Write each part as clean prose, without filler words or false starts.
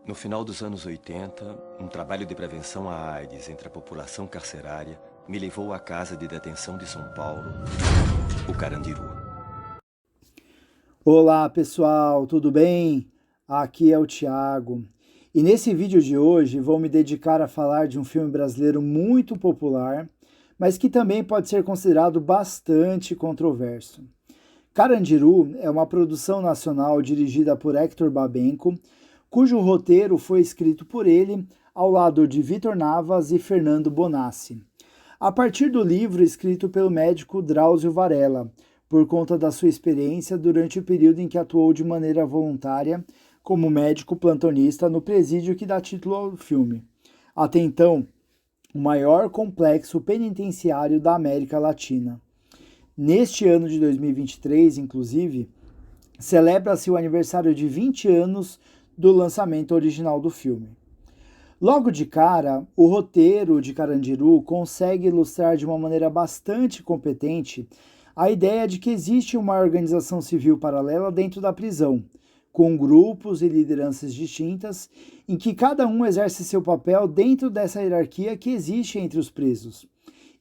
No final dos anos 80, um trabalho de prevenção à AIDS entre a população carcerária me levou à Casa de Detenção de São Paulo, o Carandiru. Olá pessoal, tudo bem? Aqui é o Thiago. E nesse vídeo de hoje vou me dedicar a falar de um filme brasileiro muito popular, mas que também pode ser considerado bastante controverso. Carandiru é uma produção nacional dirigida por Hector Babenco, cujo roteiro foi escrito por ele ao lado de Vitor Navas e Fernando Bonassi, a partir do livro escrito pelo médico Drauzio Varela, por conta da sua experiência durante o período em que atuou de maneira voluntária como médico plantonista no presídio que dá título ao filme. Até então, o maior complexo penitenciário da América Latina. Neste ano de 2023, inclusive, celebra-se o aniversário de 20 anos do lançamento original do filme. Logo de cara, o roteiro de Carandiru consegue ilustrar de uma maneira bastante competente a ideia de que existe uma organização civil paralela dentro da prisão, com grupos e lideranças distintas, em que cada um exerce seu papel dentro dessa hierarquia que existe entre os presos,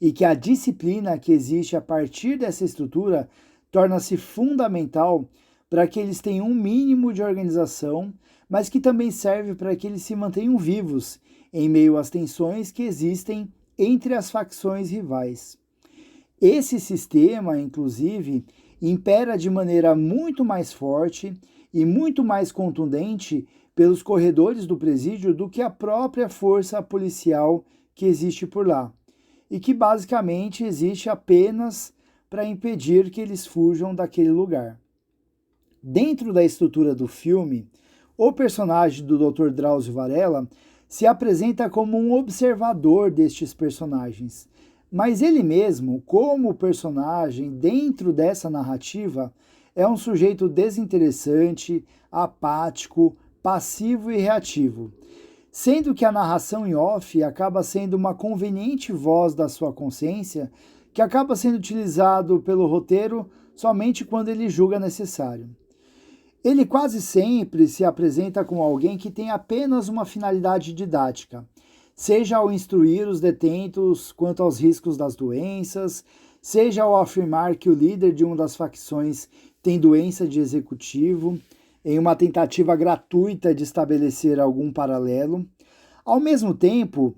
e que a disciplina que existe a partir dessa estrutura torna-se fundamental para que eles tenham um mínimo de organização, mas que também serve para que eles se mantenham vivos em meio às tensões que existem entre as facções rivais. Esse sistema, inclusive, impera de maneira muito mais forte e muito mais contundente pelos corredores do presídio do que a própria força policial que existe por lá, e que basicamente existe apenas para impedir que eles fujam daquele lugar. Dentro da estrutura do filme, o personagem do Dr. Drauzio Varela se apresenta como um observador destes personagens, mas ele mesmo, como personagem dentro dessa narrativa, é um sujeito desinteressante, apático, passivo e reativo, sendo que a narração em off acaba sendo uma conveniente voz da sua consciência que acaba sendo utilizado pelo roteiro somente quando ele julga necessário. Ele quase sempre se apresenta como alguém que tem apenas uma finalidade didática, seja ao instruir os detentos quanto aos riscos das doenças, seja ao afirmar que o líder de uma das facções tem doença de executivo, em uma tentativa gratuita de estabelecer algum paralelo, ao mesmo tempo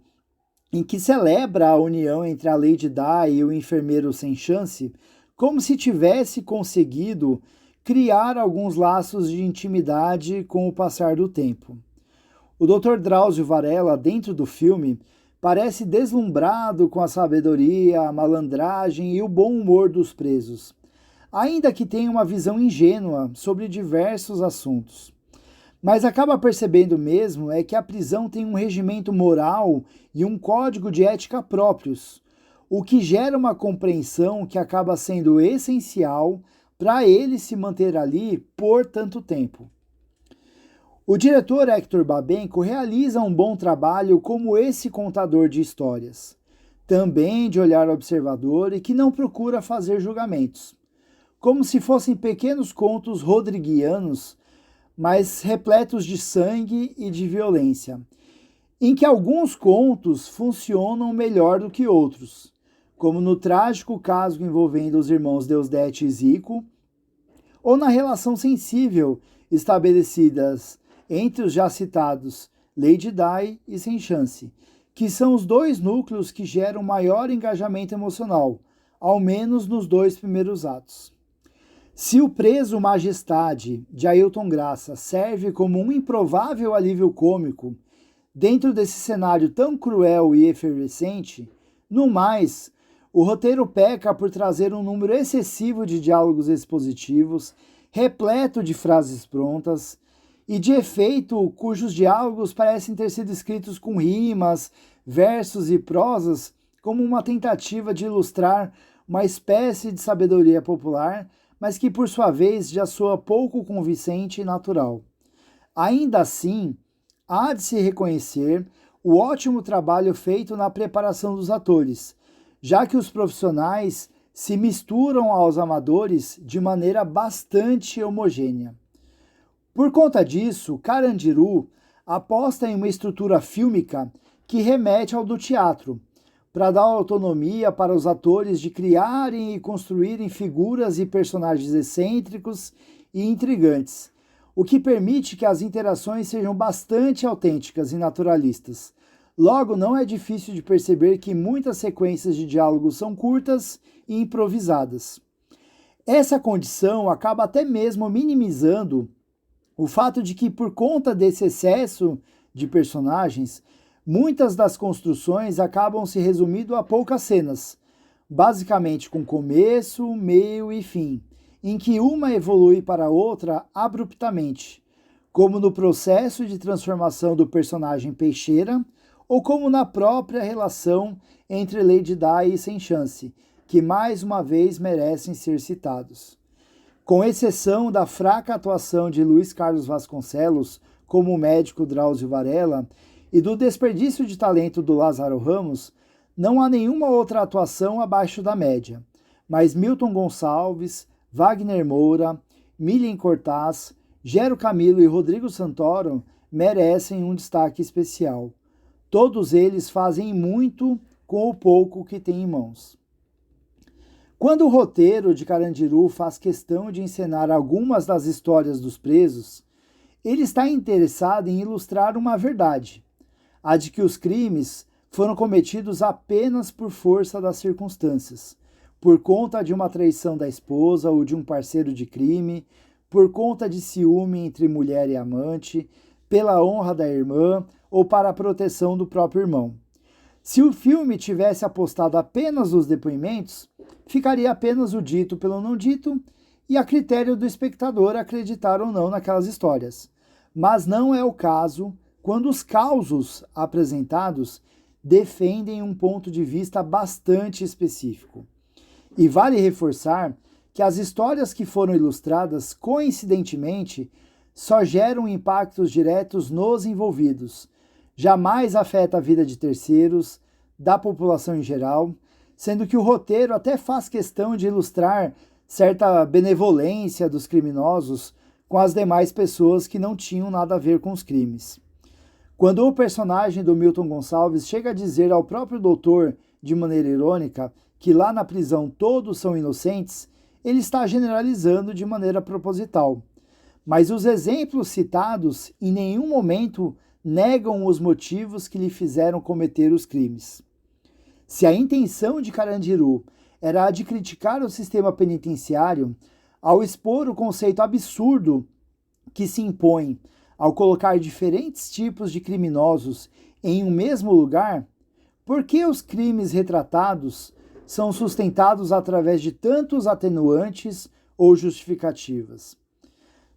em que celebra a união entre a Lady Di e o enfermeiro sem chance, como se tivesse conseguido criar alguns laços de intimidade com o passar do tempo. O Dr. Drauzio Varela, dentro do filme, parece deslumbrado com a sabedoria, a malandragem e o bom humor dos presos, ainda que tenha uma visão ingênua sobre diversos assuntos. Mas acaba percebendo mesmo é que a prisão tem um regimento moral e um código de ética próprios, o que gera uma compreensão que acaba sendo essencial para ele se manter ali por tanto tempo. O diretor Hector Babenco realiza um bom trabalho como esse contador de histórias, também de olhar observador e que não procura fazer julgamentos, como se fossem pequenos contos rodriguianos, mas repletos de sangue e de violência, em que alguns contos funcionam melhor do que outros, como no trágico caso envolvendo os irmãos Deusdedit e Zico, ou na relação sensível estabelecidas entre os já citados Lady Di e Sem Chance, que são os dois núcleos que geram maior engajamento emocional, ao menos nos dois primeiros atos. Se o preso Majestade, de Ailton Graça, serve como um improvável alívio cômico dentro desse cenário tão cruel e efervescente, no mais, o roteiro peca por trazer um número excessivo de diálogos expositivos, repleto de frases prontas, e de efeito cujos diálogos parecem ter sido escritos com rimas, versos e prosas como uma tentativa de ilustrar uma espécie de sabedoria popular, mas que por sua vez já soa pouco convincente e natural. Ainda assim, há de se reconhecer o ótimo trabalho feito na preparação dos atores, já que os profissionais se misturam aos amadores de maneira bastante homogênea. Por conta disso, Carandiru aposta em uma estrutura fílmica que remete ao do teatro, para dar autonomia para os atores de criarem e construírem figuras e personagens excêntricos e intrigantes, o que permite que as interações sejam bastante autênticas e naturalistas. Logo, não é difícil de perceber que muitas sequências de diálogos são curtas e improvisadas. Essa condição acaba até mesmo minimizando o fato de que, por conta desse excesso de personagens, muitas das construções acabam se resumindo a poucas cenas, basicamente com começo, meio e fim, em que uma evolui para a outra abruptamente, como no processo de transformação do personagem Peixeira, ou como na própria relação entre Lady Di e Sem Chance, que mais uma vez merecem ser citados. Com exceção da fraca atuação de Luiz Carlos Vasconcelos como o médico Drauzio Varela e do desperdício de talento do Lázaro Ramos, não há nenhuma outra atuação abaixo da média, mas Milton Gonçalves, Wagner Moura, Milian Cortaz, Gero Camilo e Rodrigo Santoro merecem um destaque especial. Todos eles fazem muito com o pouco que têm em mãos. Quando o roteiro de Carandiru faz questão de encenar algumas das histórias dos presos, ele está interessado em ilustrar uma verdade, a de que os crimes foram cometidos apenas por força das circunstâncias, por conta de uma traição da esposa ou de um parceiro de crime, por conta de ciúme entre mulher e amante, pela honra da irmã ou para a proteção do próprio irmão. Se o filme tivesse apostado apenas nos depoimentos, ficaria apenas o dito pelo não dito e a critério do espectador acreditar ou não naquelas histórias. Mas não é o caso quando os causos apresentados defendem um ponto de vista bastante específico. E vale reforçar que as histórias que foram ilustradas, coincidentemente, só geram impactos diretos nos envolvidos. Jamais afeta a vida de terceiros, da população em geral, sendo que o roteiro até faz questão de ilustrar certa benevolência dos criminosos com as demais pessoas que não tinham nada a ver com os crimes. Quando o personagem do Milton Gonçalves chega a dizer ao próprio doutor, de maneira irônica, que lá na prisão todos são inocentes, ele está generalizando de maneira proposital. Mas os exemplos citados em nenhum momento negam os motivos que lhe fizeram cometer os crimes. Se a intenção de Carandiru era a de criticar o sistema penitenciário, ao expor o conceito absurdo que se impõe ao colocar diferentes tipos de criminosos em um mesmo lugar, por que os crimes retratados são sustentados através de tantos atenuantes ou justificativas?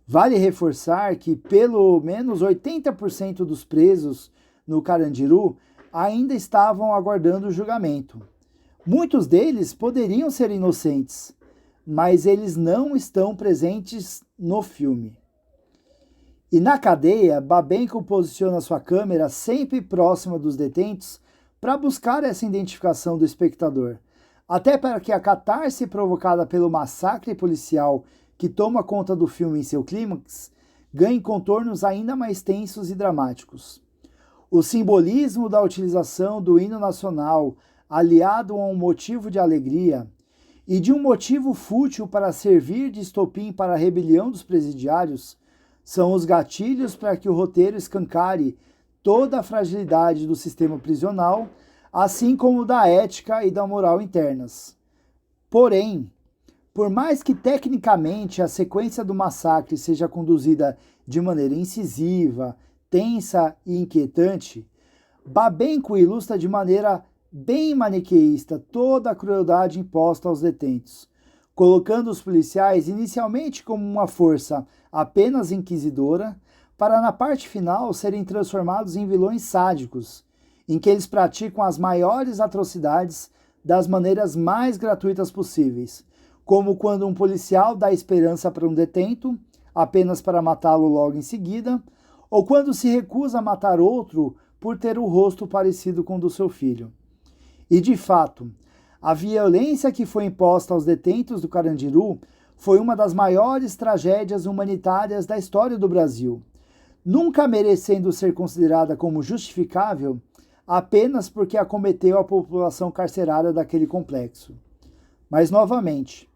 Vale reforçar que pelo menos 80% dos presos no Carandiru ainda estavam aguardando o julgamento. Muitos deles poderiam ser inocentes, mas eles não estão presentes no filme. E na cadeia, Babenco posiciona sua câmera sempre próxima dos detentos para buscar essa identificação do espectador, até para que a catarse provocada pelo massacre policial que toma conta do filme em seu clímax ganhe contornos ainda mais tensos e dramáticos. O simbolismo da utilização do hino nacional, aliado a um motivo de alegria e de um motivo fútil para servir de estopim para a rebelião dos presidiários, são os gatilhos para que o roteiro escancare toda a fragilidade do sistema prisional, assim como da ética e da moral internas. Porém, por mais que tecnicamente a sequência do massacre seja conduzida de maneira incisiva, tensa e inquietante, Babenco ilustra de maneira bem maniqueísta toda a crueldade imposta aos detentos, colocando os policiais inicialmente como uma força apenas inquisidora, para na parte final serem transformados em vilões sádicos, em que eles praticam as maiores atrocidades das maneiras mais gratuitas possíveis, como quando um policial dá esperança para um detento, apenas para matá-lo logo em seguida, ou quando se recusa a matar outro por ter o rosto parecido com o do seu filho. E, de fato, a violência que foi imposta aos detentos do Carandiru foi uma das maiores tragédias humanitárias da história do Brasil. nunca merecendo ser considerada como justificável apenas porque acometeu a população carcerária daquele complexo. Mas, novamente,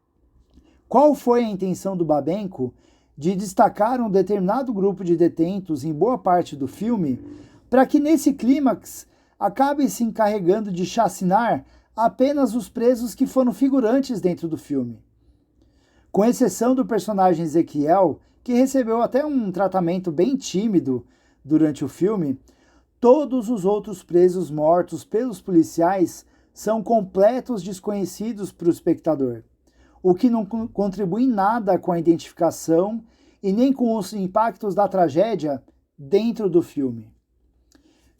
qual foi a intenção do Babenco de destacar um determinado grupo de detentos em boa parte do filme para que nesse clímax acabe se encarregando de chacinar apenas os presos que foram figurantes dentro do filme? Com exceção do personagem Ezequiel, que recebeu até um tratamento bem tímido durante o filme, todos os outros presos mortos pelos policiais são completos desconhecidos para o espectador, o que não contribui em nada com a identificação e nem com os impactos da tragédia dentro do filme.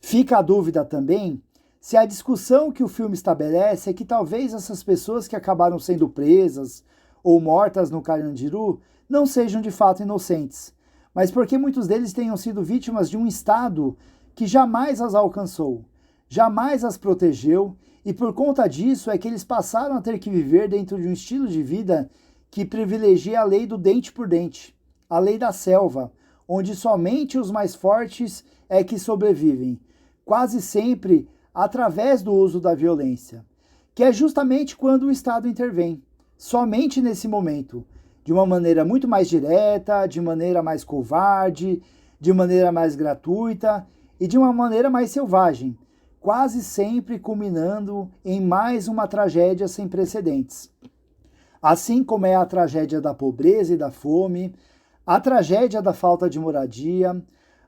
Fica a dúvida também se a discussão que o filme estabelece é que talvez essas pessoas que acabaram sendo presas ou mortas no Carandiru não sejam de fato inocentes, mas porque muitos deles tenham sido vítimas de um Estado que jamais as alcançou, jamais as protegeu, e por conta disso é que eles passaram a ter que viver dentro de um estilo de vida que privilegia a lei do dente por dente, a lei da selva, onde somente os mais fortes é que sobrevivem, quase sempre através do uso da violência, que é justamente quando o Estado intervém, somente nesse momento, de uma maneira muito mais direta, de maneira mais covarde, de maneira mais gratuita e de uma maneira mais selvagem, quase sempre culminando em mais uma tragédia sem precedentes. Assim como é a tragédia da pobreza e da fome, a tragédia da falta de moradia,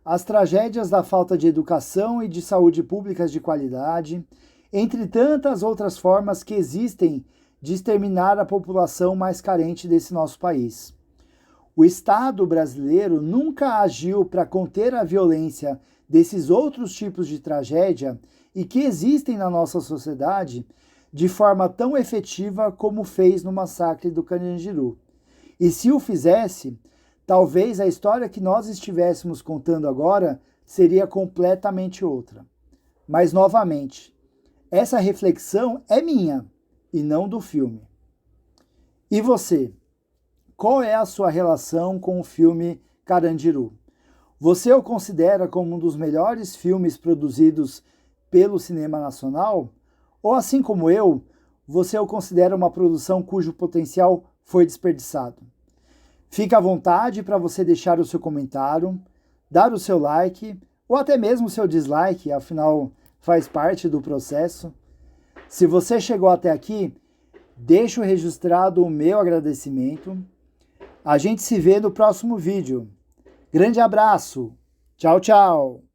as tragédias da falta de educação e de saúde públicas de qualidade, entre tantas outras formas que existem de exterminar a população mais carente desse nosso país. O Estado brasileiro nunca agiu para conter a violência desses outros tipos de tragédia e que existem na nossa sociedade de forma tão efetiva como fez no massacre do Carandiru. E se o fizesse, talvez a história que nós estivéssemos contando agora seria completamente outra. Mas, novamente, essa reflexão é minha e não do filme. E você? Qual é a sua relação com o filme Carandiru? Você o considera como um dos melhores filmes produzidos pelo cinema nacional? Ou, assim como eu, você o considera uma produção cujo potencial foi desperdiçado? Fique à vontade para você deixar o seu comentário, dar o seu like ou até mesmo o seu dislike, afinal faz parte do processo. Se você chegou até aqui, deixo registrado o meu agradecimento. A gente se vê no próximo vídeo. Grande abraço. Tchau, tchau.